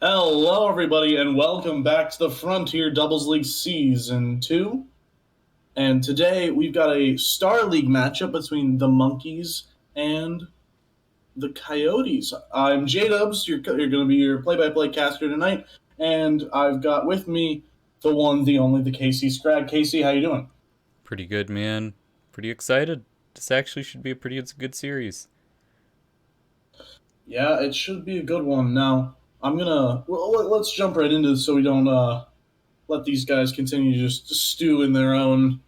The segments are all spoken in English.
Hello, everybody, and welcome back to the Frontier Doubles League Season 2. And today we've got a Star League matchup between the Monkeys and the Coyotes. I'm J-Dubs, you're going to be your play-by-play caster tonight, and I've got with me the one, the only, the Casey Scrag. Casey, how you doing? Pretty good, man. Pretty excited. This actually should be a pretty good series. Yeah, it should be a good one. Now, let's jump right into this so we don't let these guys continue to just stew in their own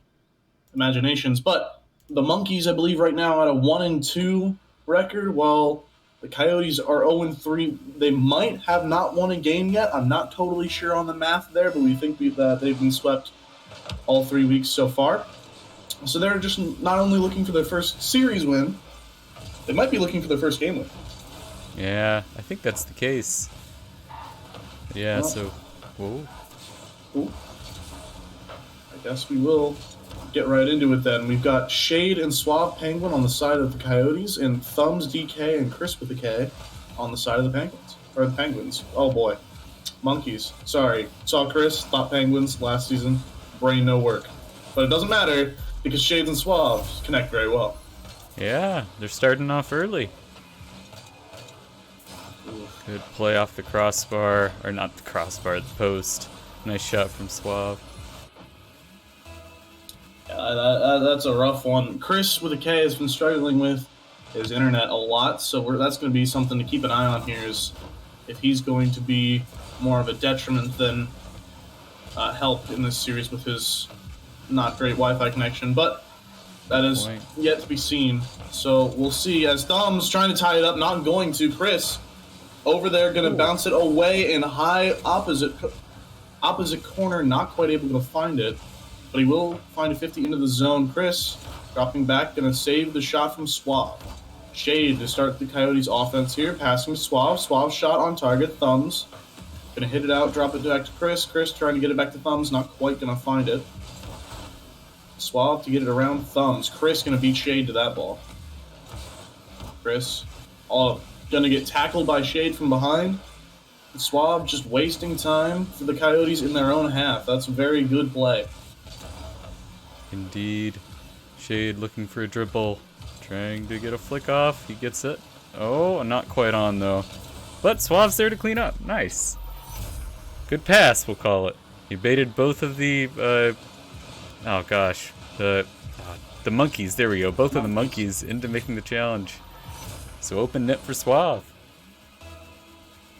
imaginations. But the Monkeys, I believe, right now at a 1-2 record, while the Coyotes are 0-3. They might have not won a game yet. I'm not totally sure on the math there, but we think that they've been swept all 3 weeks so far. So they're just not only looking for their first series win, they might be looking for their first game win. Yeah, I think that's the case. Yeah, Well, so... Whoa. Ooh. I guess we will get right into it then. We've got Shade and SuavePenguin on the side of the Coyotes, and ThumbsDK and ChriswithaK on the side of the Penguins. Or the Penguins. Oh boy. Monkeys. Sorry. Saw Chris, thought Penguins last season. Brain no work. But it doesn't matter, because Shades and Suave connect very well. Yeah, they're starting off early. Good play off the crossbar. Or not the crossbar, the post. Nice shot from Suave. That's a rough one. Chris with a K has been struggling with his internet a lot, so that's going to be something to keep an eye on here, is if he's going to be more of a detriment than help in this series with his not great Wi-Fi connection. But that is yet to be seen. So we'll see. As Thumbs trying to tie it up, not going to. Chris over there going to bounce it away in high opposite corner, not quite able to find it. But he will find a 50 into the zone. Chris dropping back, going to save the shot from Suave. Shade to start the Coyotes offense here, passing to Suave. Suave shot on target. Thumbs going to hit it out, drop it back to Chris. Chris trying to get it back to Thumbs, not quite going to find it. Suave to get it around Thumbs. Chris going to beat Shade to that ball. Chris going to get tackled by Shade from behind. And Suave just wasting time for the Coyotes in their own half. That's a very good play. Indeed. Shade looking for a dribble. Trying to get a flick off. He gets it. Oh, not quite on though. But Suave's there to clean up. Nice. Good pass, we'll call it. He baited both of the, oh gosh. The Monkeys, there we go. Both of the Monkeys into making the challenge. So open net for Suave.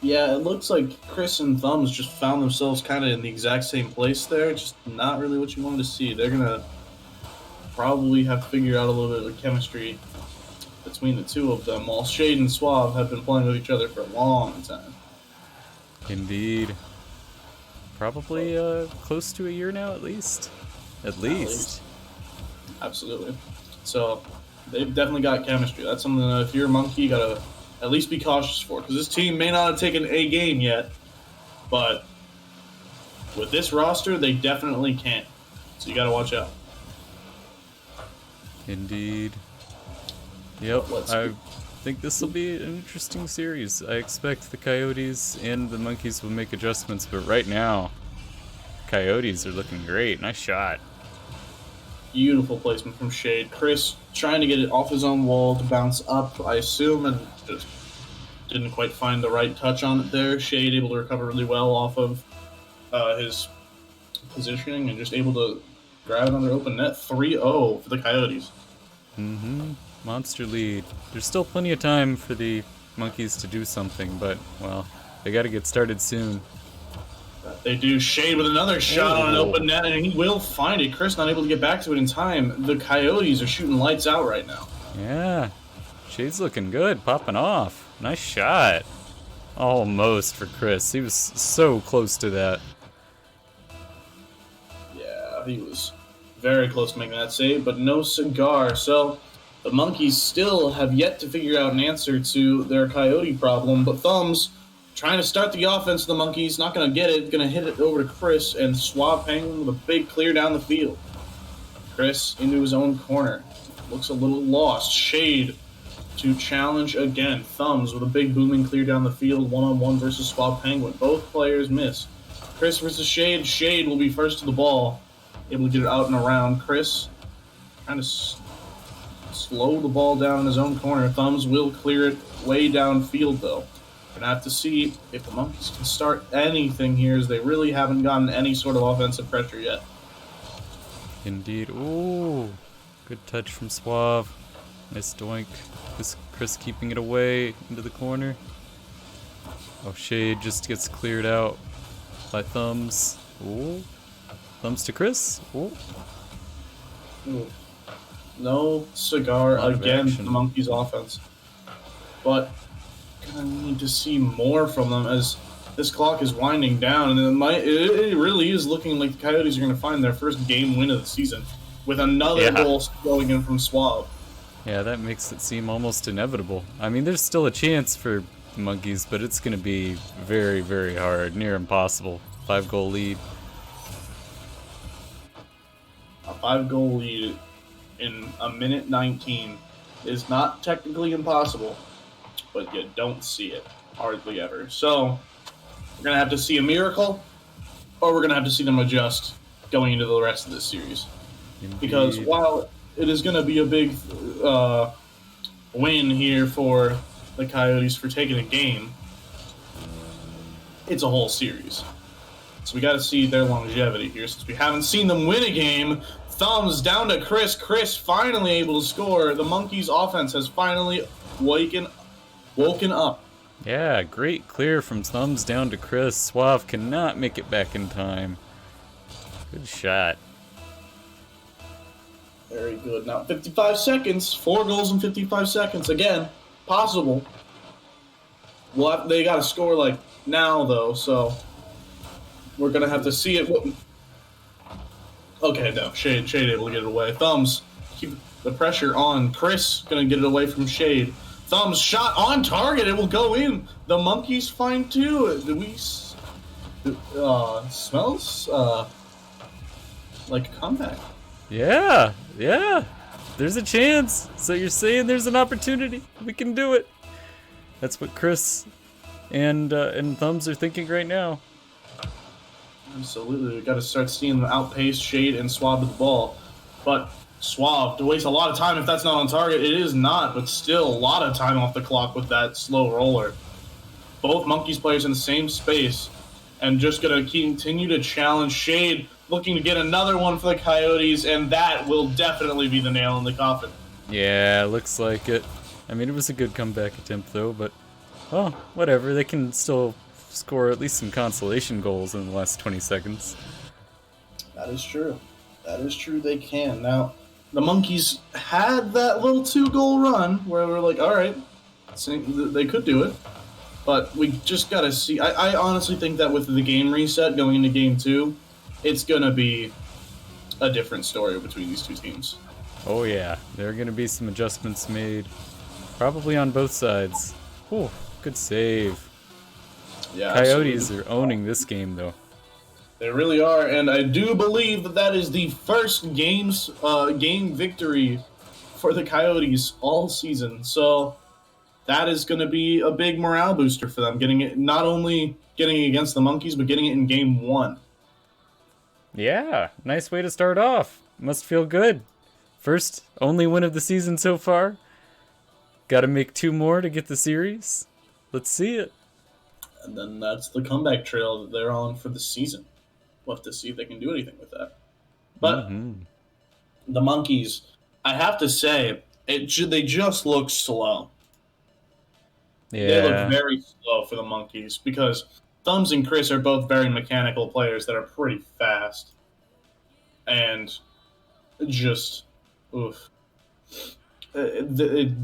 Yeah, it looks like Chris and Thumbs just found themselves kind of in the exact same place there. Just not really what you wanted to see. They're going to probably have to figure out a little bit of chemistry between the two of them, while Shade and Suave have been playing with each other for a long time. Indeed. Probably close to a year now, at least. At least. Absolutely. So they've definitely got chemistry. That's something that if you're a Monkey, you got to at least be cautious for, because this team may not have taken a game yet, but with this roster, they definitely can. So you got to watch out. Indeed. Yep, I think this will be an interesting series. I expect the Coyotes and the Monkeys will make adjustments, but right now, Coyotes are looking great. Nice shot. Beautiful placement from Shade. Chris trying to get it off his own wall to bounce up, I assume, and just didn't quite find the right touch on it there. Shade able to recover really well off of his positioning and just able to grab another open net. 3-0 for the Coyotes. Monster lead. There's still plenty of time for the Monkeys to do something, but, well, they got to get started soon. They do. Shade with another shot on an open net, and he will find it. Chris not able to get back to it in time. The Coyotes are shooting lights out right now. Yeah. Shade's looking good, popping off. Nice shot. Almost for Chris. He was so close to that. Yeah, he was very close to making that save, but no cigar. So the Monkeys still have yet to figure out an answer to their Coyote problem, but Thumbs trying to start the offense of the Monkeys, not going to get it, going to hit it over to Chris, and SuavePenguin with a big clear down the field. Chris into his own corner. Looks a little lost. Shade to challenge again. Thumbs with a big booming clear down the field, one-on-one versus SuavePenguin. Both players miss. Chris versus Shade. Shade will be first to the ball, able to get it out and around. Chris trying to slow the ball down in his own corner. Thumbs will clear it way downfield, though. Gonna have to see if the Monkeys can start anything here, as they really haven't gotten any sort of offensive pressure yet. Indeed. Ooh, good touch from Suave. Nice doink. Chris keeping it away into the corner. Oh, Shade just gets cleared out by Thumbs. Ooh. Thumbs to Chris. Ooh. Ooh. No cigar against the Monkeys' offense. But gonna need to see more from them as this clock is winding down, and it really is looking like the Coyotes are going to find their first game win of the season with another goal going in from Suave. Yeah, that makes it seem almost inevitable. I mean, there's still a chance for the Monkeys, but it's going to be very, very hard, near impossible. 5-goal lead. A 5-goal lead in a minute 19 is not technically impossible, but you don't see it hardly ever. So we're going to have to see a miracle, or we're going to have to see them adjust going into the rest of this series. Indeed. Because while it is going to be a big win here for the Coyotes for taking a game, it's a whole series. So we got to see their longevity here, since we haven't seen them win a game. Thumbs down to Chris. Chris finally able to score. The Monkeys' offense has finally woken up. Yeah, great clear from Thumbs down to Chris. Suave cannot make it back in time. Good shot. Very good. Now 55 seconds. 4 goals in 55 seconds. Again, possible. They got to score like now, though, so we're going to have to see it. Okay, no. Shade able to get it away. Thumbs keep the pressure on. Chris going to get it away from Shade. Thumbs shot on target. It will go in. The Monkeys find two. Do we smells like a comeback? Yeah. There's a chance. So you're saying there's an opportunity. We can do it. That's what Chris and Thumbs are thinking right now. Absolutely. We got to start seeing them outpace Shade and Suave with the ball. But Suave to waste a lot of time if that's not on target. It is not, but still a lot of time off the clock with that slow roller. Both Monkeys players in the same space, and just going to continue to challenge Shade, looking to get another one for the Coyotes, and that will definitely be the nail in the coffin. Yeah, looks like it. I mean, it was a good comeback attempt, though, but, well, whatever. They can still score at least some consolation goals in the last 20 seconds. That is true. They can. Now, the Monkeys had that little 2-goal run where we're like, all right, they could do it. But we just got to see. I honestly think that with the game reset going into Game 2, it's going to be a different story between these two teams. Oh, yeah. There are going to be some adjustments made, probably on both sides. Whew, good save. Yeah, Coyotes absolutely. are owning this game, though. They really are, and I do believe that is the first game victory for the Coyotes all season. So that is going to be a big morale booster for them, getting it, not only getting it against the Monkeys, but getting it in Game 1. Yeah, nice way to start off. Must feel good. First, only win of the season so far. Got to make 2 more to get the series. Let's see it. And then that's the comeback trail that they're on for the season. We'll have to see if they can do anything with that. But the Monkeys, I have to say, they just look slow. Yeah. They look very slow for the Monkeys because Thumbs and Chris are both very mechanical players that are pretty fast. And just, oof. They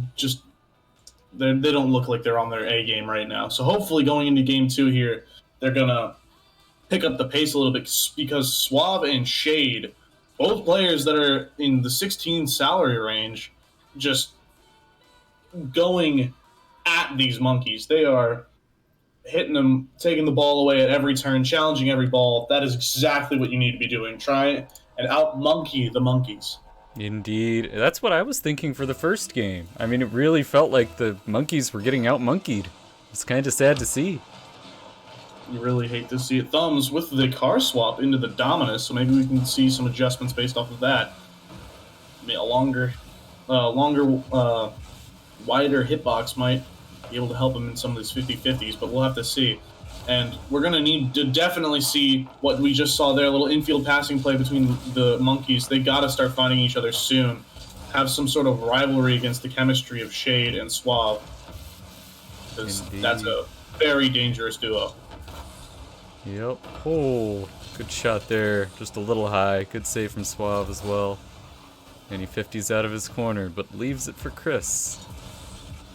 don't look like they're on their A game right now. So hopefully going into Game 2 here, they're going to pick up the pace a little bit, because Suave and Shade, both players that are in the 16 salary range, just going at these Monkeys. They are hitting them, taking the ball away at every turn, challenging every ball. That is exactly what you need to be doing. Try and out-monkey the Monkeys. Indeed. That's what I was thinking for the first game. I mean, it really felt like the monkeys were getting out-monkeyed. It's kind of sad to see. You really hate to see it. Thumbs with the car swap into the Dominus, so maybe we can see some adjustments based off of that. I mean, a longer, wider hitbox might be able to help him in some of these 50-50s, but we'll have to see. And we're going to need to definitely see what we just saw there, a little infield passing play between the monkeys. They got to start finding each other soon. Have some sort of rivalry against the chemistry of Shade and Suave. Because that's a very dangerous duo. Yep. Oh, good shot there. Just a little high. Good save from Suave as well. And he 50s out of his corner, but leaves it for Chris.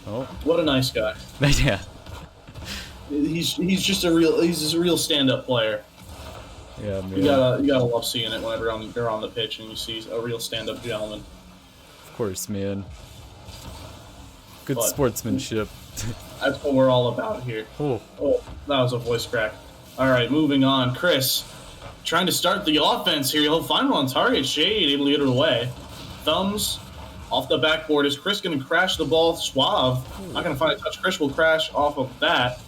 Oh. What a nice guy. Yeah. He's just a real stand-up player. Yeah, man. You gotta love seeing it whenever you're on the pitch and you see a real stand-up gentleman. Of course, man. Good sportsmanship. That's what we're all about here. Oh, that was a voice crack. All right, moving on. Chris, trying to start the offense here. He'll find one on target. Shade able to get it away. Thumbs off the backboard. Is Chris going to crash the ball? Suave not going to find a touch. Chris will crash off of that.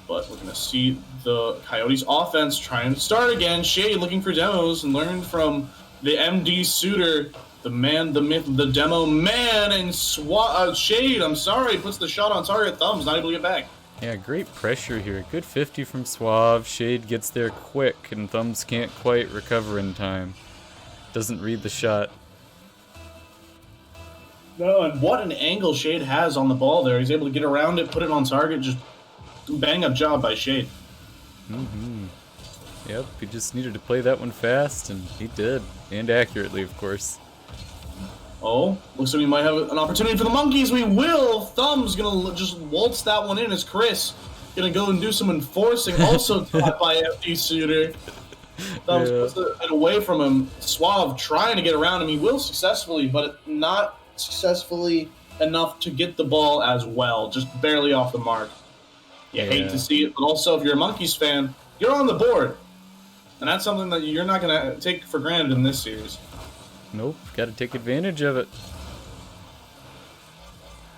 But we're going to see the Coyotes offense trying to start again. Shade looking for demos and learned from the MD Suitor, the man, the myth, the demo man, and Shade, I'm sorry, puts the shot on target. Thumbs not able to get back. yeah, great pressure here. Good 50 from Suave. Shade gets there quick, and Thumbs can't quite recover in time. Doesn't read the shot. No, and what an angle Shade has on the ball there. He's able to get around it, put it on target, just bang-up job by Shade. Mm-hmm. Yep, he just needed to play that one fast, and he did. And accurately, of course. Oh, looks like we might have an opportunity for the monkeys. We will! Thumbs gonna just waltz that one in as Chris gonna go and do some enforcing, also taught by FD Suitor. Thumbs puts it away from him. Suave trying to get around him. He will successfully, but not successfully enough to get the ball as well. Just barely off the mark. You hate to see it, but also if you're a Monkeys fan, you're on the board. And that's something that you're not going to take for granted in this series. Nope, got to take advantage of it.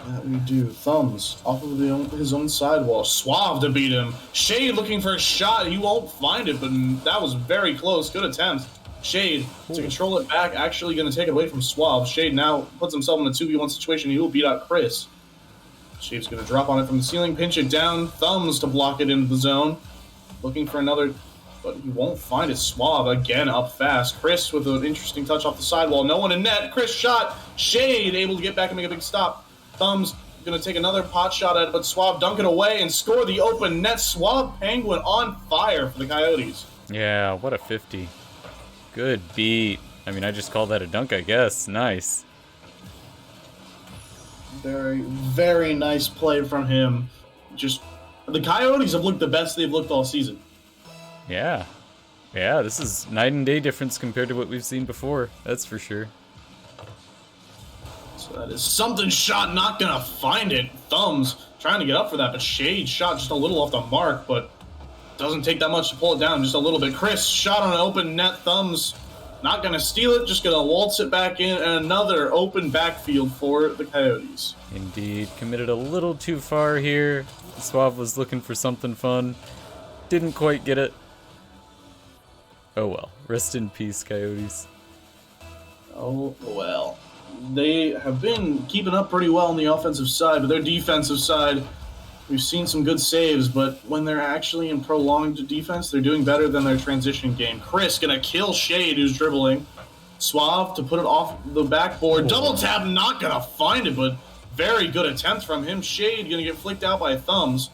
That we do. Thumbs off of his own sidewall. Suave to beat him. Shade looking for a shot. He won't find it, but that was very close. Good attempt. Shade to control it back, actually going to take it away from Suave. Shade now puts himself in a 2v1 situation. He will beat out Chris. Shade's going to drop on it from the ceiling, pinch it down. Thumbs to block it into the zone. Looking for another, but he won't find it. Suave again up fast. Chris with an interesting touch off the sidewall. No one in net. Chris shot. Shade able to get back and make a big stop. Thumbs going to take another pot shot at it, but Suave dunk it away and score the open net. SuavePenguin on fire for the Coyotes. Yeah, what a 50. Good beat. I mean, I just call that a dunk, I guess. Nice. Very, very nice play from him. Just, the Coyotes have looked the best they've looked all season. Yeah. Yeah, this is night and day difference compared to what we've seen before. That's for sure. So that is something shot, not going to find it. Thumbs trying to get up for that, but Shade shot just a little off the mark, but doesn't take that much to pull it down, just a little bit. Chris shot on an open net. Thumbs not going to steal it, just going to waltz it back in, and another open backfield for the Coyotes. Indeed. Committed a little too far here. Suave was looking for something fun. Didn't quite get it. Oh well. Rest in peace, Coyotes. Oh, well. They have been keeping up pretty well on the offensive side, but their defensive side, we've seen some good saves, but when they're actually in prolonged defense, they're doing better than their transition game. Chris going to kill Shade, who's dribbling. Suave to put it off the backboard. Double tap, not going to find it, but very good attempt from him. Shade going to get flicked out by Thumbs.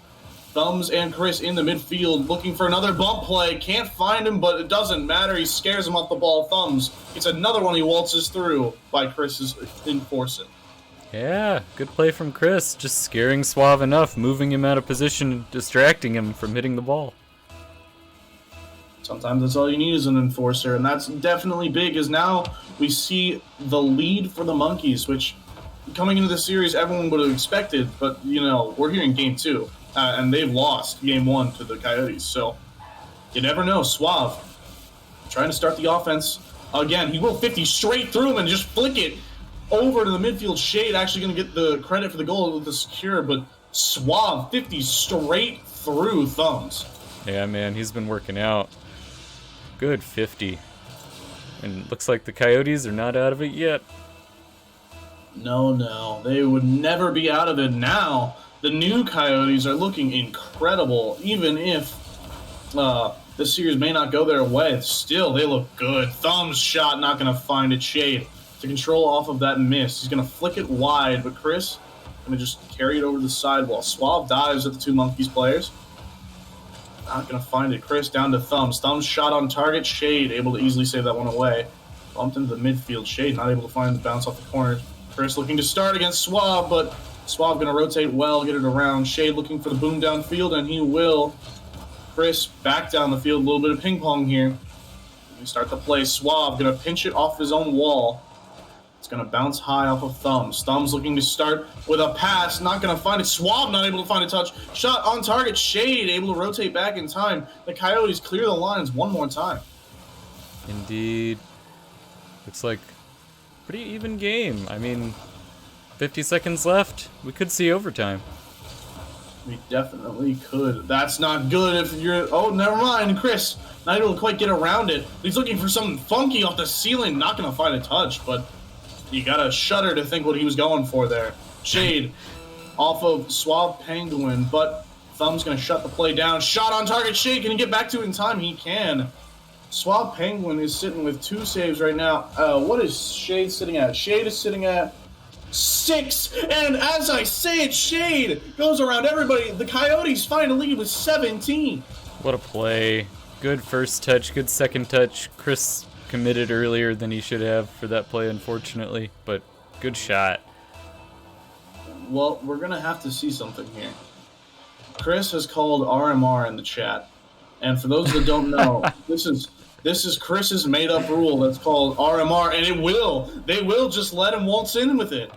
Thumbs and Chris in the midfield looking for another bump play. Can't find him, but it doesn't matter. He scares him off the ball. Thumbs. It's another one he waltzes through by Chris's enforcing. Yeah, good play from Chris. Just scaring Suave enough, moving him out of position, distracting him from hitting the ball. Sometimes that's all you need is an enforcer, and that's definitely big, as now we see the lead for the Monkeys, which coming into the series everyone would have expected, but, you know, we're here in Game 2, and they've lost Game 1 to the Coyotes, so you never know. Suave trying to start the offense Again, he will 50 straight through him and just flick it over to the midfield. Shade actually going to get the credit for the goal with the secure, but Suave 50 straight through Thumbs. Yeah, man, he's been working out. Good 50. And looks like the Coyotes are not out of it yet. No, they would never be out of it now. The new Coyotes are looking incredible, even if this series may not go their way. Still, they look good. Thumbs shot, not going to find it. Shade to control off of that miss. He's going to flick it wide, but Chris going to just carry it over the sidewall. Suave dives at the two Monkeys players. Not going to find it. Chris down to Thumbs. Thumbs shot on target. Shade able to easily save that one away. Bumped into the midfield. Shade not able to find the bounce off the corner. Chris looking to start against Suave, but Suave going to rotate well, get it around. Shade looking for the boom downfield, and he will. Chris back down the field. A little bit of ping pong here. We start the play. Suave going to pinch it off his own wall. It's going to bounce high off of Thumbs. Thumbs looking to start with a pass. Not going to find it. Suave not able to find a touch. Shot on target. Shade able to rotate back in time. The Coyotes clear the lines one more time. Indeed. Looks like pretty even game. I mean, 50 seconds left. We could see overtime. We definitely could. That's not good if you're... Oh, never mind. Chris not able to quite get around it. He's looking for something funky off the ceiling. Not going to find a touch, but you got to shudder to think what he was going for there. Shade off of SuavePenguin, but Thumb's going to shut the play down. Shot on target. Shade, can he get back to it in time? He can. SuavePenguin is sitting with 2 saves right now. What is Shade sitting at? Shade is sitting at 6. And as I say it, Shade goes around everybody. The Coyotes find a lead with 17. What a play. Good first touch, good second touch. Chris committed earlier than he should have for that play, unfortunately, but good shot. Well, we're going to have to see something here. Chris has called RMR in the chat. And for those that don't know, this is Chris's made-up rule that's called RMR, and they will just let him waltz in with it.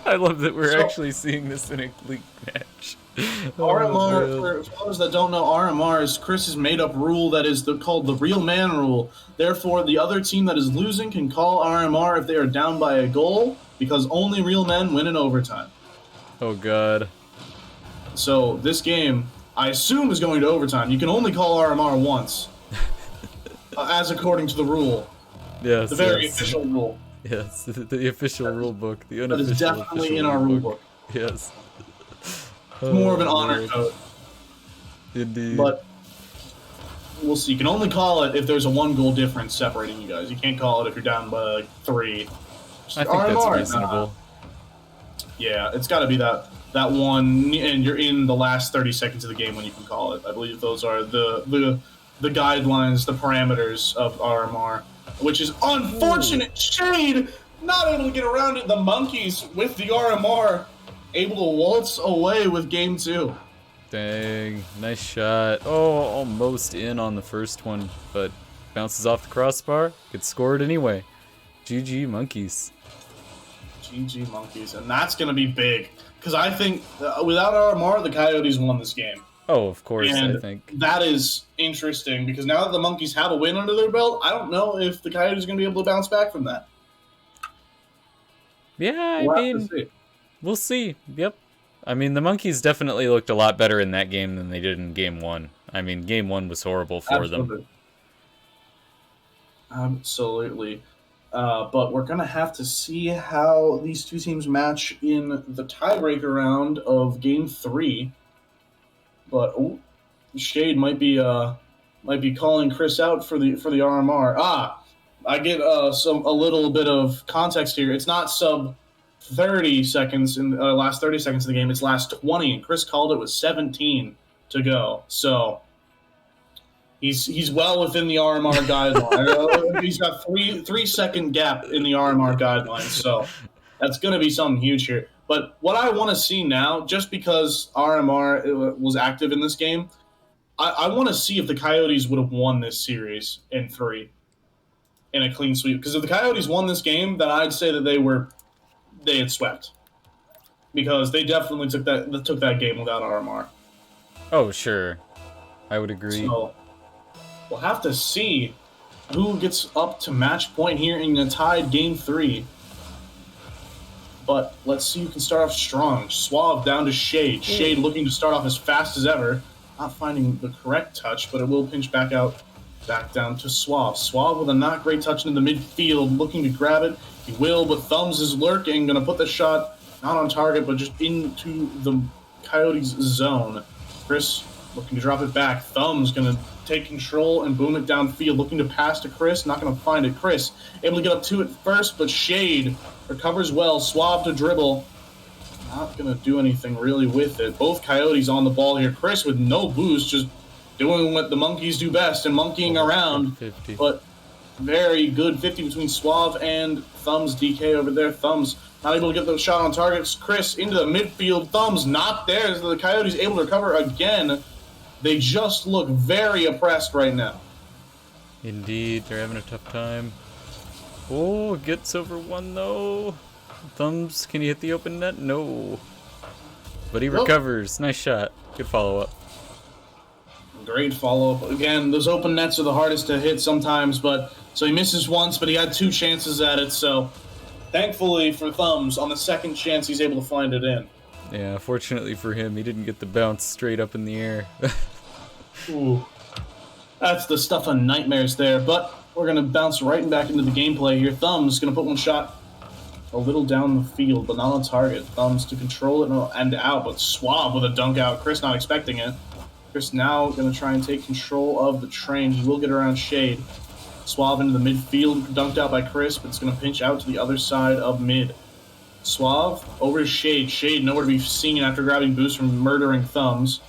I love that we're actually seeing this in a league match. RMR, for those that don't know, RMR is Chris's made-up rule that is called the real man rule. Therefore, the other team that is losing can call RMR if they are down by a goal, because only real men win in overtime. Oh, God. So this game, I assume, is going to overtime. You can only call RMR once, as according to the rule. Yes, the very official rule. Yes, the official rule book. The unofficial. That is definitely in our rule book. Yes. It's more of an honor code. Indeed. But we'll see. You can only call it if there's a 1-goal difference separating you guys. You can't call it if you're down by like 3. I think that's reasonable. Yeah, it's got to be that one, and you're in the last 30 seconds of the game when you can call it. I believe those are the guidelines, the parameters of RMR, which is unfortunate. Ooh. Shade not able to get around it. The Monkeys with the RMR able to waltz away with game 2. Dang, nice shot. Oh, almost in on the first one, but bounces off the crossbar. Gets scored anyway. GG Monkeys. GG Monkeys, and that's going to be big, because I think without RMR, the Coyotes won this game. Oh, of course, and I think. That is interesting, because now that the Monkeys have a win under their belt, I don't know if the Coyotes are going to be able to bounce back from that. Yeah, I mean, we'll see. Yep. I mean, the Monkeys definitely looked a lot better in that game than they did in Game 1. I mean, Game 1 was horrible for them. Absolutely. But we're going to have to see how these two teams match in the tiebreaker round of Game 3. But Shade might be calling Chris out for the RMR. I get a little bit of context here. It's not sub 30 seconds in the last 30 seconds of the game. It's last 20, and Chris called it with 17 to go. So he's well within the RMR guideline. He's got 3-second gap in the RMR guidelines. So that's going to be something huge here. But what I want to see now, just because RMR was active in this game, I want to see if the Coyotes would have won this series in 3 in a clean sweep. Because if the Coyotes won this game, then I'd say that they had swept, because they definitely took that game without RMR. Oh, sure. I would agree. So we'll have to see who gets up to match point here in a tied game 3. But let's see who can start off strong. Suave down to Shade. Shade looking to start off as fast as ever. Not finding the correct touch, but it will pinch back out, back down to Suave. Suave with a not great touch into the midfield, looking to grab it. He will, but Thumbs is lurking. Going to put the shot not on target, but just into the Coyotes' zone. Chris looking to drop it back. Thumbs going to take control and boom it downfield, looking to pass to Chris. Not going to find it. Chris able to get up to it first, but Shade recovers well. Suave to dribble. Not going to do anything really with it. Both Coyotes on the ball here. Chris with no boost, just doing what the monkeys do best and monkeying around. 50. But very good 50 between Suave and ThumbsDK over there. Thumbs not able to get the shot on targets. Chris into the midfield. Thumbs not there. So the Coyotes able to recover again. They just look very oppressed right now. Indeed, they're having a tough time. Oh, gets over one though. Thumbs, can he hit the open net? No. But he recovers. Nice shot. Good follow-up. Great follow-up. Again, those open nets are the hardest to hit sometimes, but so he misses once, but he had 2 chances at it, so thankfully for Thumbs, on the second chance, he's able to find it in. Yeah, fortunately for him, he didn't get the bounce straight up in the air. Ooh. That's the stuff of nightmares there, but we're going to bounce right back into the gameplay here. Thumbs going to put one shot a little down the field, but not on target. Thumbs to control it and out, but Suave with a dunk out. Chris not expecting it. Chris now going to try and take control of the train. He will get around Shade. Suave into the midfield, dunked out by Chris, but it's going to pinch out to the other side of mid. Suave over to Shade. Shade nowhere to be seen after grabbing boost from murdering Thumbs.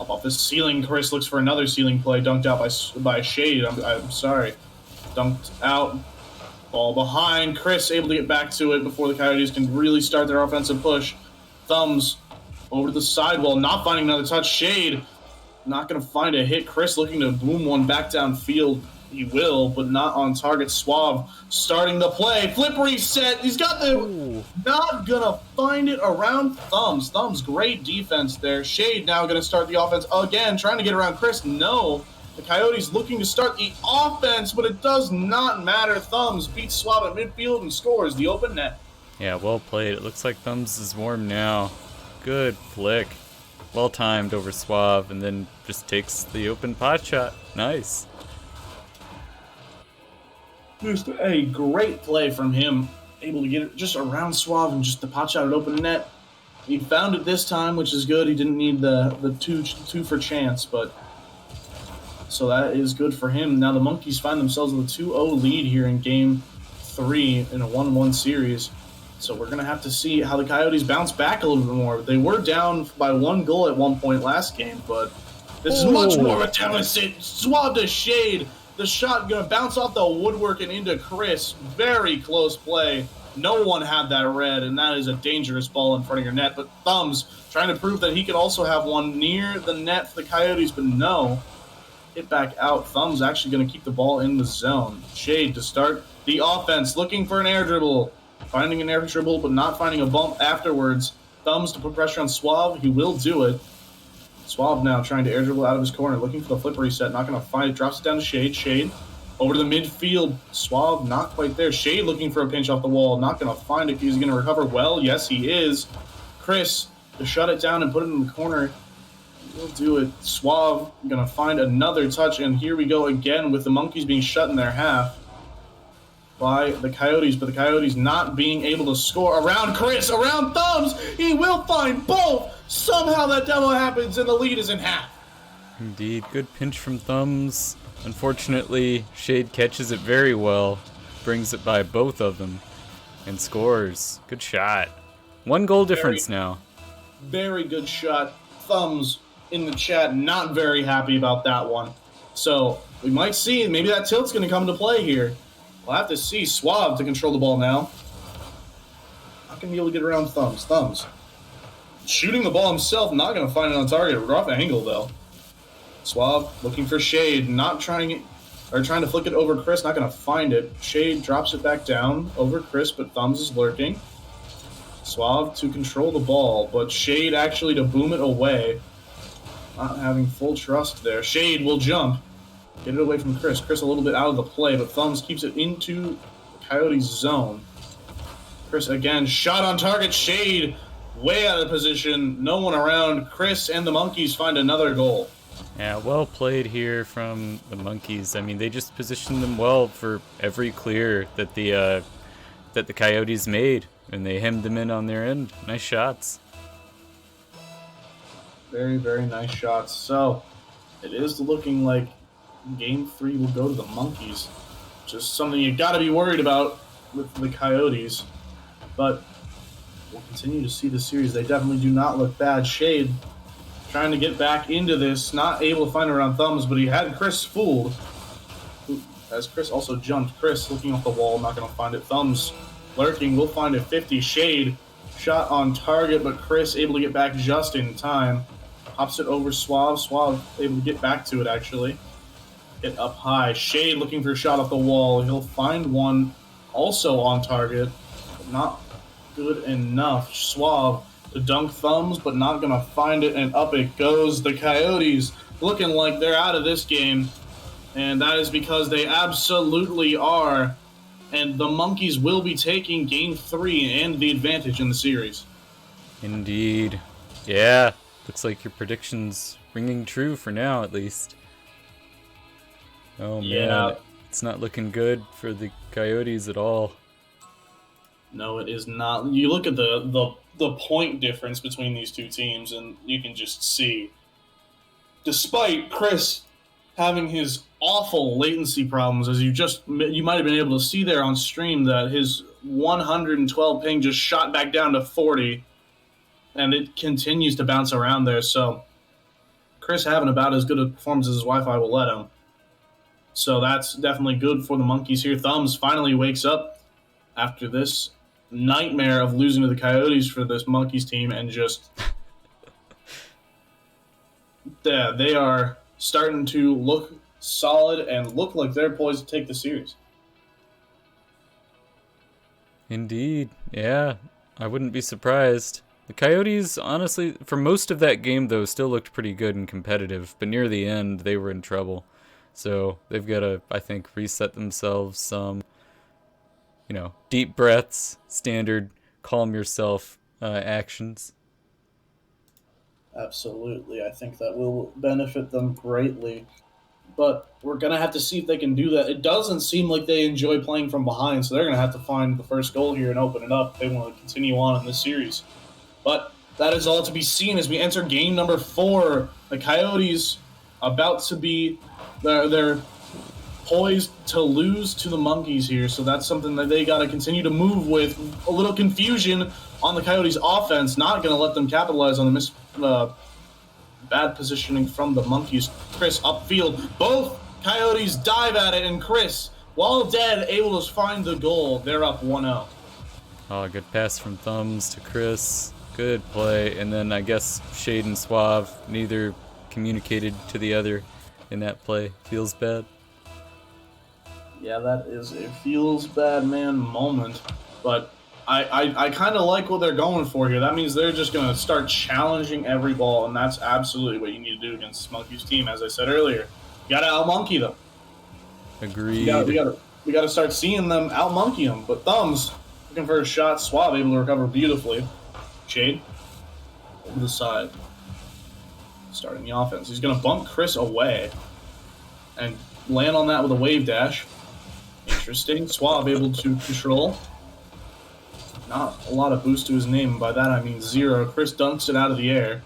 Up off the ceiling, Chris looks for another ceiling play, dunked out by Shade. I'm sorry. Dunked out. Ball behind. Chris able to get back to it before the Coyotes can really start their offensive push. Thumbs over to the sidewall, not finding another touch. Shade not going to find a hit. Chris looking to boom one back downfield. He will, but not on target. Suave starting the play. Flip reset. He's got the... Ooh. Not going to find it around Thumbs. Thumbs, great defense there. Shade now going to start the offense again, trying to get around Chris. No. The Coyotes looking to start the offense, but it does not matter. Thumbs beats Suave at midfield and scores the open net. Yeah, well played. It looks like Thumbs is warm now. Good flick. Well timed over Suave, and then just takes the open pot shot. Nice. Just a great play from him. Able to get it just around Suave and just the pot shot at open net. He found it this time, which is good. He didn't need the two for chance, but so that is good for him. Now the Monkeys find themselves with a 2-0 lead here in Game 3 in a 1-1 series. So we're going to have to see how the Coyotes bounce back a little bit more. They were down by 1 goal at one point last game, but this is much more of a deficit. Suave to Shade. The shot going to bounce off the woodwork and into Chris. Very close play. No one had that read, and that is a dangerous ball in front of your net. But Thumbs trying to prove that he can also have one near the net for the Coyotes, but no. Hit back out. Thumbs actually going to keep the ball in the zone. Shade to start the offense, looking for an air dribble. Finding an air dribble, but not finding a bump afterwards. Thumbs to put pressure on Suave. He will do it. Suave now trying to air dribble out of his corner, looking for the flip reset. Not going to find it. Drops it down to Shade. Shade over to the midfield. Suave not quite there. Shade looking for a pinch off the wall. Not going to find it. He's going to recover well. Yes, he is. Chris to shut it down and put it in the corner. He'll do it. Suave going to find another touch. And here we go again with the Monkeys being shut in their half by the Coyotes, but the Coyotes not being able to score around Chris, around Thumbs. He will find both. Somehow that demo happens, and the lead is in half. Indeed, good pinch from Thumbs. Unfortunately, Shade catches it very well, brings it by both of them, and scores. Good shot. 1 goal difference now. Very good shot. Thumbs in the chat not very happy about that one. So we might see, maybe that tilt's going to come into play here. We'll have to see. Suave to control the ball now. Not going to be able to get around Thumbs. Thumbs shooting the ball himself, not going to find it on target. Rough angle, though. Suave looking for Shade, not trying it, or trying to flick it over Chris, not going to find it. Shade drops it back down over Chris, but Thumbs is lurking. Suave to control the ball, but Shade actually to boom it away. Not having full trust there. Shade will jump. Get it away from Chris. Chris a little bit out of the play, but Thumbs keeps it into Coyotes' zone. Chris again, shot on target. Shade way out of position. No one around. Chris and the Monkeys find another goal. Yeah, well played here from the Monkeys. I mean, they just positioned them well for every clear that the Coyotes made, and they hemmed them in on their end. Nice shots. Very, very nice shots. So, it is looking like Game 3 will go to the Monkeys. Just something you got to be worried about with the Coyotes. But we'll continue to see the series. They definitely do not look bad. Shade trying to get back into this, not able to find around Thumbs, but he had Chris fooled. As Chris also jumped. Chris looking off the wall, not going to find it. Thumbs lurking, will find it. 50. Shade shot on target, but Chris able to get back just in time. Hops it over Suave. Suave able to get back to it, actually. Get up high. Shade looking for a shot off the wall. He'll find one also on target, but not good enough. Suave to dunk Thumbs, but not going to find it, and up it goes. The Coyotes looking like they're out of this game, and that is because they absolutely are. And the Monkeys will be taking Game 3 and the advantage in the series. Indeed. Yeah, looks like your prediction's ringing true for now, at least. Oh, Yeah. man. It's not looking good for the Coyotes at all. No, it is not. You look at the point difference between these two teams, and you can just see, despite Chris having his awful latency problems, as you might have been able to see there on stream, that his 112 ping just shot back down to 40, and it continues to bounce around there. So Chris having about as good a performance as his Wi-Fi will let him. So that's definitely good for the Monkeys here. Thumbs finally wakes up after this nightmare of losing to the Coyotes for this Monkeys team, and just they are starting to look solid and look like they're poised to take the series. Indeed. Yeah, I wouldn't be surprised. The Coyotes, honestly, for most of that game, though, still looked pretty good and competitive, but near the end, they were in trouble. So they've got to, I think, reset themselves some, deep breaths, standard calm yourself actions. Absolutely. I think that will benefit them greatly. But we're going to have to see if they can do that. It doesn't seem like they enjoy playing from behind, so they're going to have to find the first goal here and open it up if they want to continue on in this series. But that is all to be seen as we enter game number 4. The Coyotes about to be... They're poised to lose to the Monkeys here, so that's something that they got to continue to move with. A little confusion on the Coyotes' offense, not going to let them capitalize on the bad positioning from the Monkeys. Chris upfield. Both Coyotes dive at it, and Chris, while dead, able to find the goal. They're up 1-0. Oh, good pass from Thumbs to Chris. Good play. And then I guess Shade and Suave neither communicated to the other in that play. Feels bad. Yeah, that is a feels bad man moment. But I kind of like what they're going for here. That means they're just going to start challenging every ball, and that's absolutely what you need to do against this Monkeys team. As I said earlier, you got to out-monkey them. Agreed. We got to start seeing them out-monkey them. But Thumbs looking for a shot. Suave able to recover beautifully. Shade over the side. Starting the offense. He's going to bump Chris away and land on that with a wave dash. Interesting. Suave able to control. Not a lot of boost to his name, and by that I mean 0. Chris dunks it out of the air.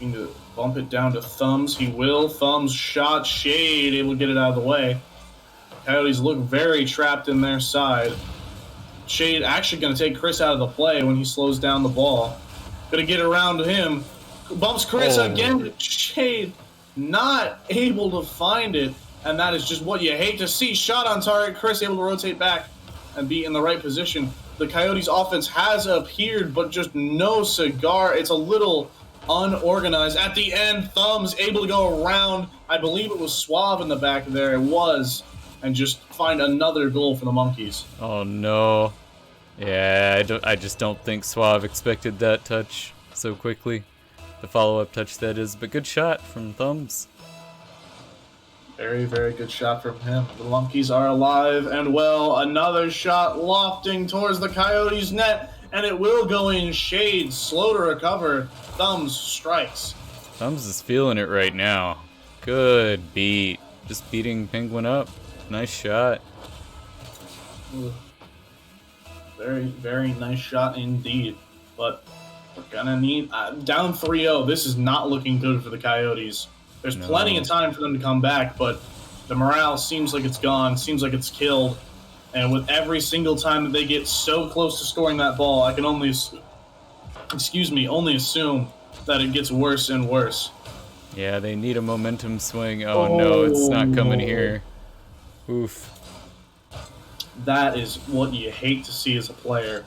Need to bump it down to Thumbs. He will. Thumbs shot. Shade able to get it out of the way. Coyotes look very trapped in their side. Shade actually going to take Chris out of the play when he slows down the ball. Going to get around him. Bumps Chris again. Shade not able to find it, and that is just what you hate to see. Shot on target. Chris able to rotate back and be in the right position. The Coyotes' offense has appeared, but just no cigar. It's a little unorganized. At the end, Thumbs able to go around. I believe it was Suave in the back there. It was. And just find another goal for the Monkeys. Oh, no. Yeah, I just don't think Suave expected that touch so quickly. The follow-up touch, that is. But good shot from Thumbs. Very, very good shot from him. The Monkeys are alive and well. Another shot lofting towards the Coyotes' net, and it will go in. Shade, slow to recover. Thumbs strikes. Thumbs is feeling it right now. Good beat. Just beating Penguin up. Nice shot. Ooh. Very, very nice shot indeed. But we're gonna need down 3-0. This is not looking good for the Coyotes. There's plenty of time for them to come back, but the morale seems like it's gone, seems like it's killed. And with every single time that they get so close to scoring that ball, I can only assume that it gets worse and worse. Yeah, they need a momentum swing. Oh no, it's not coming here. Oof. That is what you hate to see as a player.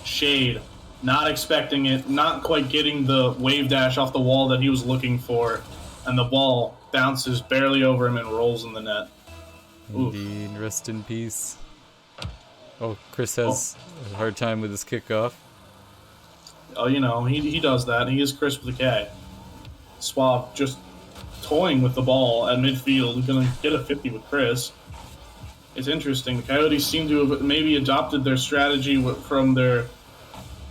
Shade, not expecting it, not quite getting the wave dash off the wall that he was looking for. And the ball bounces barely over him and rolls in the net. Indeed, rest in peace. Oh, Chris has a hard time with his kickoff. Oh, you know, he does that. He is Chris with a K. Suave just toying with the ball at midfield. Going to get a 50 with Chris. It's interesting. The Coyotes seem to have maybe adopted their strategy from their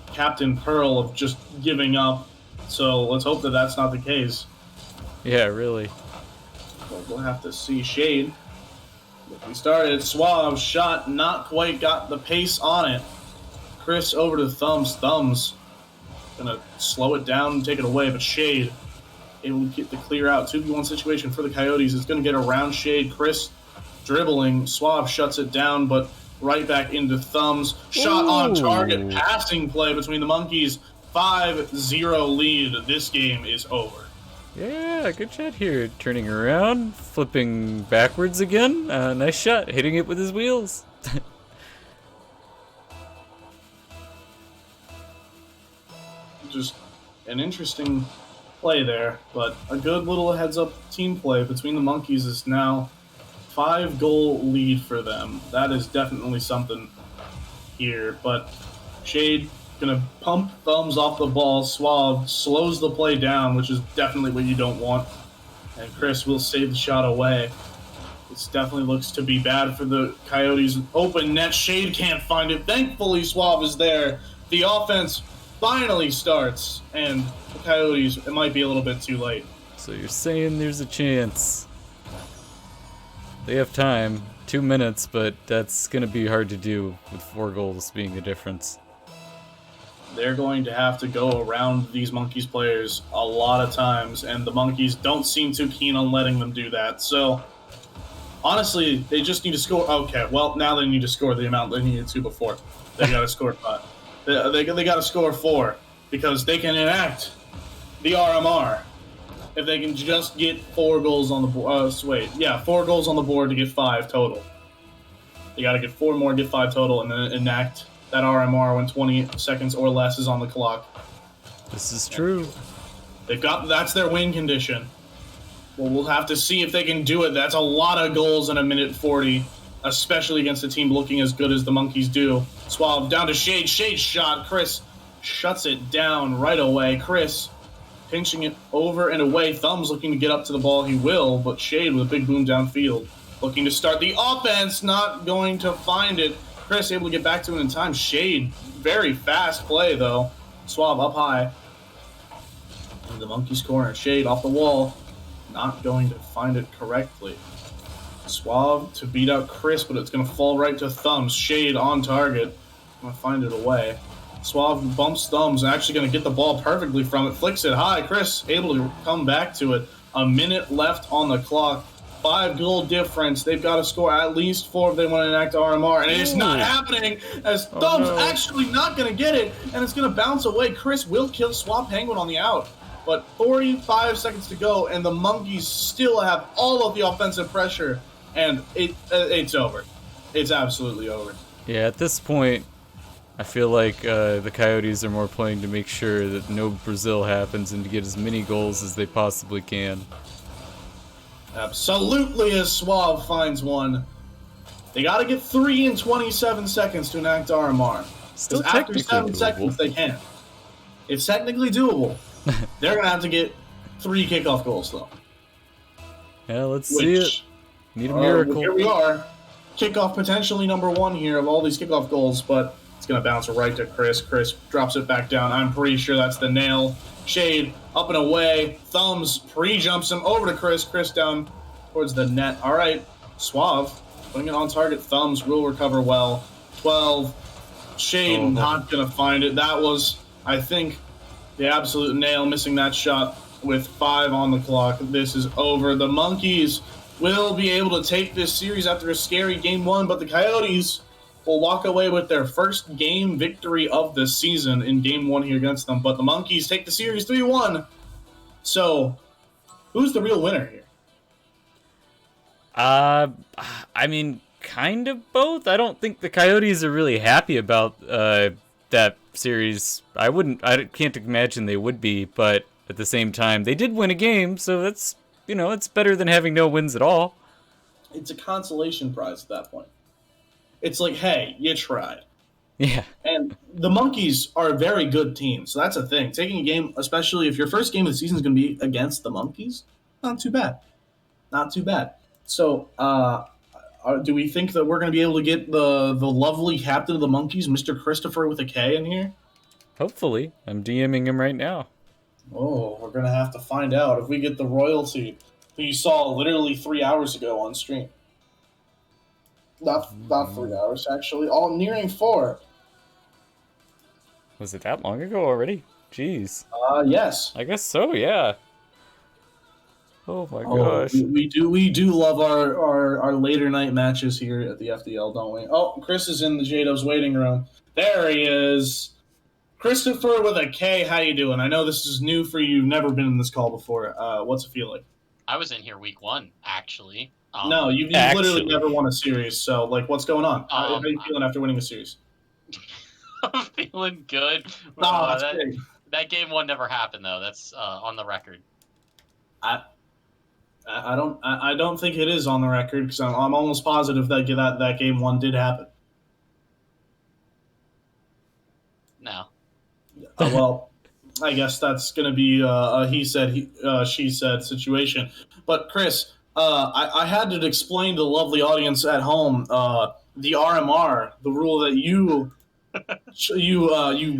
Captain Pearl of just giving up. So let's hope that that's not the case. Yeah, really. But we'll have to see. Shade. We started. Suave shot. Not quite got the pace on it. Chris over to Thumbs. Thumbs gonna slow it down and take it away. But Shade able to get the clear out. 2v1 situation for the Coyotes. It's gonna get around Shade. Chris dribbling. Suave shuts it down, but right back into Thumbs. Shot on target. Passing play between the Monkeys. 5-0 lead. This game is over. Yeah, good shot here. Turning around, flipping backwards again. Nice shot, hitting it with his wheels. Just an interesting play there, but a good little heads-up team play between the Monkeys is now 5-goal lead for them. That is definitely something here, but Shade gonna pump Thumbs off the ball. Suave slows the play down, which is definitely what you don't want. And Chris will save the shot away. This definitely looks to be bad for the Coyotes. Open net. Shade can't find it. Thankfully, Suave is there. The offense finally starts, and the Coyotes, it might be a little bit too late. So you're saying there's a chance. They have time, 2 minutes, but that's gonna be hard to do with 4 goals being the difference. They're going to have to go around these Monkeys players a lot of times, and the Monkeys don't seem too keen on letting them do that. So, honestly, they just need to score. Okay, well, now they need to score the amount they needed to before. They got to score 5. They got to score 4 because they can enact the RMR if they can just get 4 goals on the board. 4 goals on the board to get 5 total. They got to get 4 more, get 5 total, and then enact that RMR when 20 seconds or less is on the clock. This is true. That's their win condition. Well, we'll have to see if they can do it. That's a lot of goals in a minute 40, especially against a team looking as good as the Monkeys do. Suave down to Shade. Shade shot. Chris shuts it down right away. Chris pinching it over and away. Thumbs looking to get up to the ball. He will, but Shade with a big boom downfield. Looking to start the offense. Not going to find it. Chris able to get back to it in time. Shade, very fast play though. Suave up high. In the Monkeys corner. Shade off the wall. Not going to find it correctly. Suave to beat out Chris, but it's going to fall right to Thumbs. Shade on target. Going to find it away. Suave bumps Thumbs. Actually going to get the ball perfectly from it. Flicks it high. Chris able to come back to it. A minute left on the clock. 5-goal difference. They've got to score at least 4 if they want to enact RMR, and it's not happening as Thumbs actually not going to get it, and it's going to bounce away. Chris will kill SuavePenguin on the out, but 45 seconds to go, and the Monkeys still have all of the offensive pressure, and it's over. It's absolutely over. Yeah, at this point, I feel like the Coyotes are more playing to make sure that no Brazil happens and to get as many goals as they possibly can. Absolutely, as Suave finds one. They got to get 3 in 27 seconds to enact RMR. Still after technically 7 doable. seconds, they can. It's technically doable. They're going to have to get 3 kickoff goals, though. Yeah, let's see it. Need a Well, miracle. here we are. Kickoff potentially number 1 here of all these kickoff goals, but it's going to bounce right to Chris. Chris drops it back down. I'm pretty sure that's the nail. Shade up and away. Thumbs pre-jumps him over to Chris. Chris down towards the net. All right, Suave putting it on target. Thumbs will recover well. 12. Shade not going to find it. That was, I think, the absolute nail, missing that shot with 5 on the clock. This is over. The Monkeys will be able to take this series after a scary game 1, but the Coyotes will walk away with their first game victory of the season in game 1 here against them. But the Monkeys take the series 3-1. So, who's the real winner here? I mean, kind of both. I don't think the Coyotes are really happy about that series. I can't imagine they would be, but at the same time, they did win a game, so that's, it's better than having no wins at all. It's a consolation prize at that point. It's like, hey, you tried. Yeah. And the Monkeys are a very good team, so that's a thing. Taking a game, especially if your first game of the season is going to be against the Monkeys, not too bad. Not too bad. So, do we think that we're going to be able to get the lovely captain of the Monkeys, Mr. Christopher with a K, in here? Hopefully. I'm DMing him right now. Oh, we're going to have to find out if we get the royalty who you saw literally 3 hours ago on stream. Not 3 hours, actually. All nearing 4. Was it that long ago already? Jeez. Yes. I guess so, yeah. Oh my gosh. We do love our later night matches here at the FDL, don't we? Oh, Chris is in the Jado's waiting room. There he is. Christopher with a K, how you doing? I know this is new for you. You've never been in this call before. What's it feel like? I was in here week 1, actually. No, you've literally never won a series. So, what's going on? How are you feeling after winning a series? I'm feeling good. That game 1 never happened, though. That's on the record. I don't think it is on the record because I'm almost positive that game 1 did happen. No. Well, I guess that's going to be a he said, she said situation. But Chris, I had to explain to the lovely audience at home the RMR, the rule that you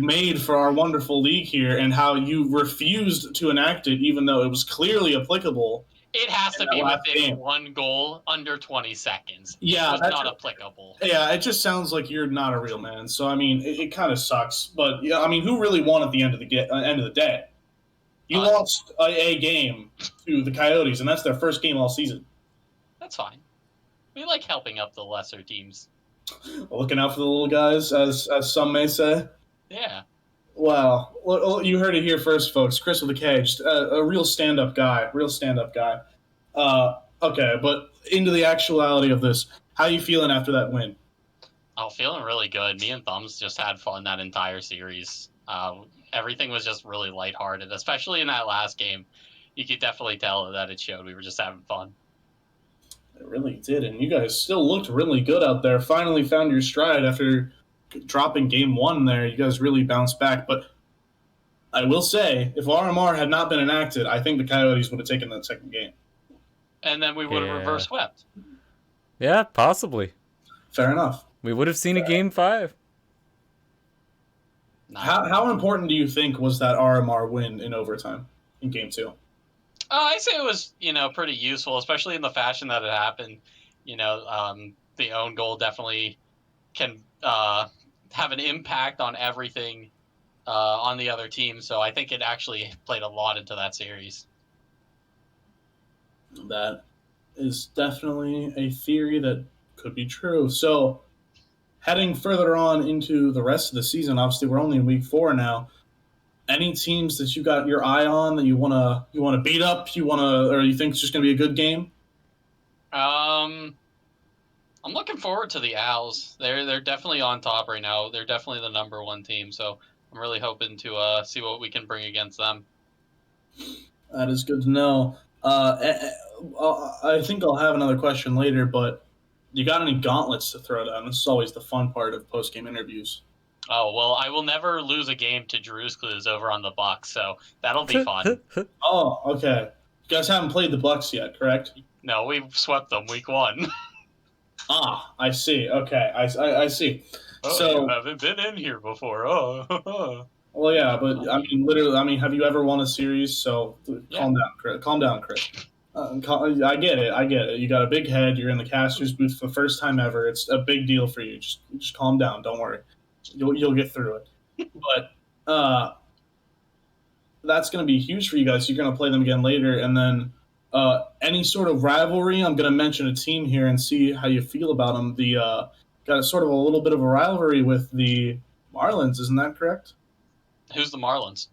made for our wonderful league here, and how you refused to enact it, even though it was clearly applicable. It has to be within 1 goal under 20 seconds. Yeah, it's not applicable. Yeah, it just sounds like you're not a real man. So I mean, it kind of sucks. But yeah, I mean, who really won at the end of the day? You lost a game to the Coyotes, and that's their first game all season. That's fine. We like helping up the lesser teams. Looking out for the little guys, as some may say. Yeah. Wow. Well, you heard it here first, folks. Chris with a K, just a real stand-up guy. Okay, but into the actuality of this, how are you feeling after that win? Oh, feeling really good. Me and Thumbs just had fun that entire series. Everything was just really lighthearted, especially in that last game. You could definitely tell that it showed we were just having fun. It really did, and you guys still looked really good out there. Finally found your stride after dropping game 1 there. You guys really bounced back, but I will say, if RMR had not been enacted, I think the Coyotes would have taken that second game. And then we would have reverse swept. Yeah, possibly. Fair enough. We would have seen a game 5. How important do you think was that RMR win in overtime in game 2? I'd say it was, pretty useful, especially in the fashion that it happened. The own goal definitely can have an impact on everything on the other team. So I think it actually played a lot into that series. That is definitely a theory that could be true. So heading further on into the rest of the season, obviously we're only in week 4 now. Any teams that you got your eye on that you wanna beat up, or you think it's just gonna be a good game? I'm looking forward to the Owls. They're definitely on top right now. They're definitely the number 1 team. So I'm really hoping to see what we can bring against them. That is good to know. I think I'll have another question later, but you got any gauntlets to throw down? This is always the fun part of post-game interviews. Oh, well, I will never lose a game to Drew's Clues over on the Bucks, so that'll be fun. Oh, okay. You guys haven't played the Bucks yet, correct? No, we swept them week 1. Ah, I see. Okay, I see. Oh, So, you haven't been in here before. Oh, well, yeah, but I mean, literally, I mean, have you ever won a series? So, yeah. calm down, Chris. Calm down, Chris. I get it. I get it. You got a big head. You're in the caster's booth for the first time ever. It's a big deal for you. Just calm down. Don't worry. You'll get through it. But that's going to be huge for you guys. You're going to play them again later, and then any sort of rivalry. I'm going to mention a team here and see how you feel about them. The got a sort of a little bit of a rivalry with the Marlins. Isn't that correct? Who's the Marlins?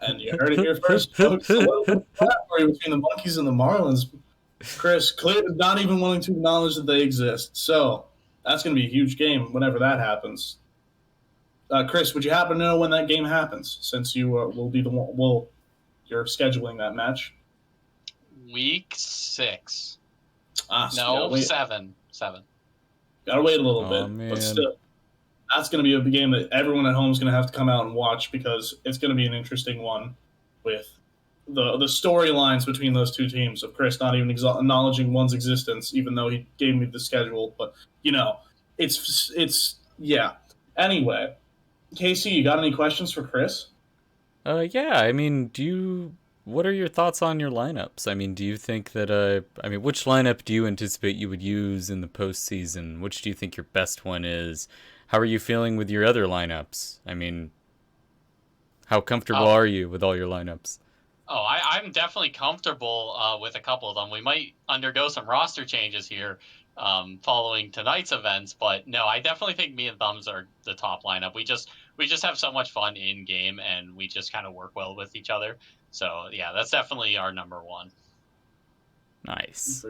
And you heard it here first, folks. A little bit of rivalry between the Monkeys and the Marlins. Chris clearly not even willing to acknowledge that they exist. So that's going to be a huge game whenever that happens. Chris, would you happen to know when that game happens? Since you will be the one, you're scheduling that match. Week 6. So No, 7. 7. Gotta wait a little bit, man. but still, that's going to be a game that everyone at home is going to have to come out and watch because it's going to be an interesting one with the storylines between those two teams of Chris not even acknowledging one's existence, even though he gave me the schedule. But it's yeah. Anyway, Casey, you got any questions for Chris? Yeah, I mean, what are your thoughts on your lineups? I mean, do you think that, which lineup do you anticipate you would use in the postseason? Which do you think your best one is? How are you feeling with your other lineups? I mean, how comfortable are you with all your lineups? Oh, I'm definitely comfortable with a couple of them. We might undergo some roster changes here following tonight's events, but no, I definitely think me and Thumbs are the top lineup. We just have so much fun in game, and we just kind of work well with each other. So yeah, that's definitely our number one. Nice.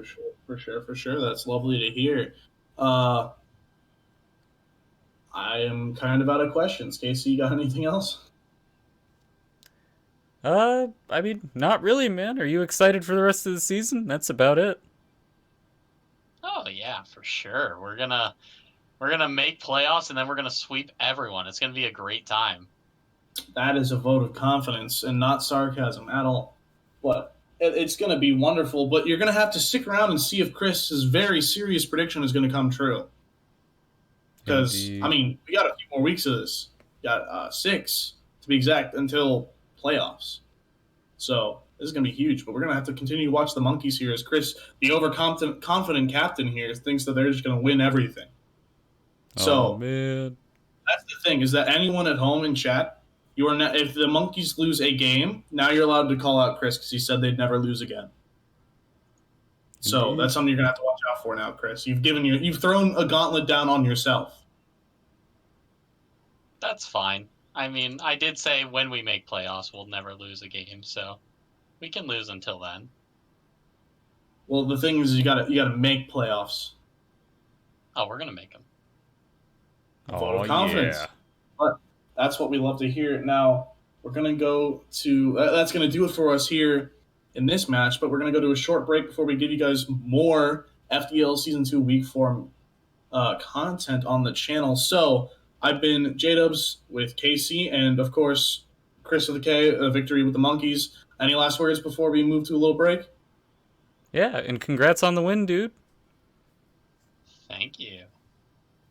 For sure. That's lovely to hear. I am kind of out of questions. Casey, you got anything else? I mean, not really, man. Are you excited for the rest of the season? That's about it. Oh yeah, for sure. We're gonna make playoffs, and then we're gonna sweep everyone. It's gonna be a great time. That is a vote of confidence and not sarcasm at all. But it's going to be wonderful. But you're going to have to stick around and see if Chris's very serious prediction is going to come true. Because, I mean, we got a few more weeks of this. We got 6, to be exact, until playoffs. So this is going to be huge. But we're going to have to continue to watch the Monkeys here as Chris, the overconfident captain here, thinks that they're just going to win everything. So, man. That's the thing, is that anyone at home in chat, if the Monkeys lose a game, now you're allowed to call out Chris because he said they'd never lose again. So that's something you're gonna have to watch out for now, Chris. You've thrown a gauntlet down on yourself. That's fine. I mean, I did say when we make playoffs, we'll never lose a game, so we can lose until then. Well, the thing is, you gotta make playoffs. Oh, we're gonna make them. Vote of confidence. Yeah. But that's what we love to hear. Now, we're going to go to... that's going to do it for us here in this match, but we're going to go to a short break before we give you guys more FDL Season 2 Week 4 content on the channel. So, I've been J-Dubs with Casey, and, of course, Chris with a K, Victory with the Monkeys. Any last words before we move to a little break? Yeah, and congrats on the win, dude. Thank you.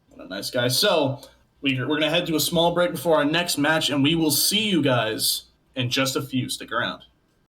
What a nice guy. So, we're going to head to a small break before our next match, and we will see you guys in just a few. Stick around.